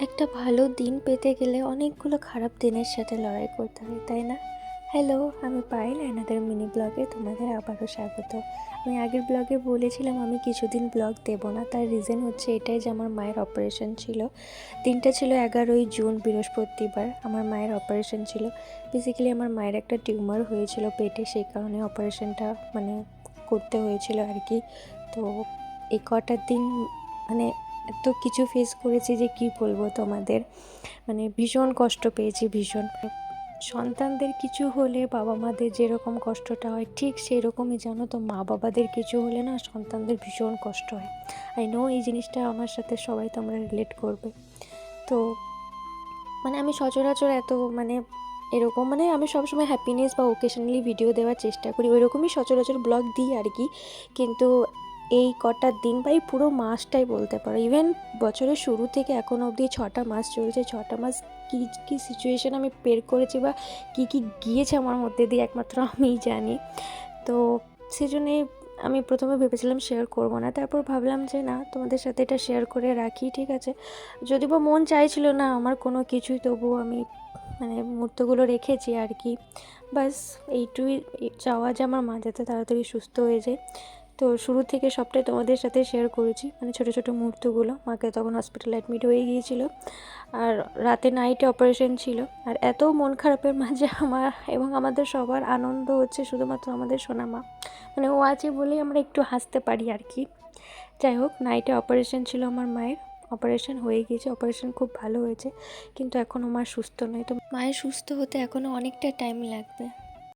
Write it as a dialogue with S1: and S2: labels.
S1: একটা ভালো দিন পেতে গেলে অনেকগুলো খারাপ দিনের সাথে লড়াই করতে হয়, তাই না? হ্যালো, আমি পায়েল অ্যানাদার মিনি ব্লগে তোমাদের আবারও স্বাগত। আমি আগের ব্লগে বলেছিলাম আমি কিছুদিন ব্লগ দেব না, তার রিজন হচ্ছে এটাই যে আমার মায়ের অপারেশন ছিল। দিনটা ছিল 11ই জুন, বৃহস্পতিবার। আমার মায়ের অপারেশন ছিল। বেসিক্যালি আমার মায়ের একটা টিউমার হয়েছিল পেটে, সেই কারণে অপারেশনটা করতে হয়েছিল আর কি। তো এই কটা দিন মানে এত কিছু ফেস করেছি যে কি বলবো তোমাদের, ভীষণ কষ্ট পেয়েছি, ভীষণ। সন্তানদের কিছু হলে বাবা মাদের যেরকম কষ্টটা হয় ঠিক সেই রকমই, জানো তো, মা বাবাদের কিছু হলে না সন্তানদের ভীষণ কষ্ট হয়। আই নো এই জিনিসটা আমার সাথে সবাই তোমরা রিলেট করবে। তো আমি সচরাচর এত এরকম আমি সবসময় হ্যাপিনেস বা ওকেশনালি ভিডিও দেওয়ার চেষ্টা করি, ওই রকমই সচরাচর ব্লগ দিই আর কি। কিন্তু এই কটা দিন বা এই পুরো মাসটাই বলতে পারো, ইভেন বছরের শুরু থেকে এখনও অবধি 6টা মাস চলছে, 6টা মাস কী কী সিচুয়েশান আমি পের করেছি বা কী কী গিয়েছে আমার মধ্যে দিয়ে একমাত্র আমিই জানি। তো সেজন্যে আমি প্রথমে ভেবেছিলাম শেয়ার করব না, তারপর ভাবলাম যে না, তোমাদের সাথে এটা শেয়ার করে রাখি, ঠিক আছে। যদি বা মন চাইছিল না আমার কোনো কিছুই, তবুও আমি মুহূর্তগুলো রেখেছি আর কি। বাস এইটুই চাওয়া যে আমার মা যাতে তাড়াতাড়ি সুস্থ হয়ে যায়। তো শুরু থেকে সবটাই তোমাদের সাথে শেয়ার করেছি, ছোটো ছোটো মুহূর্তগুলো। মাকে তখন হসপিটাল অ্যাডমিট হয়ে গিয়েছিল, আর রাতে নাইটে অপারেশন ছিল। আর এত মন খারাপের মাঝে আমার এবং আমাদের সবার আনন্দ হচ্ছে শুধুমাত্র আমাদের সোনা মা, ও আছে বলেই আমরা একটু হাসতে পারি আর কি। যাই হোক, নাইটে অপারেশন ছিল আমার মায়ের, অপারেশন হয়ে গিয়েছে, অপারেশন খুব ভালো হয়েছে, কিন্তু এখনও মা সুস্থ নয়। তো মায়ের সুস্থ হতে এখনও অনেকটা টাইম লাগবে।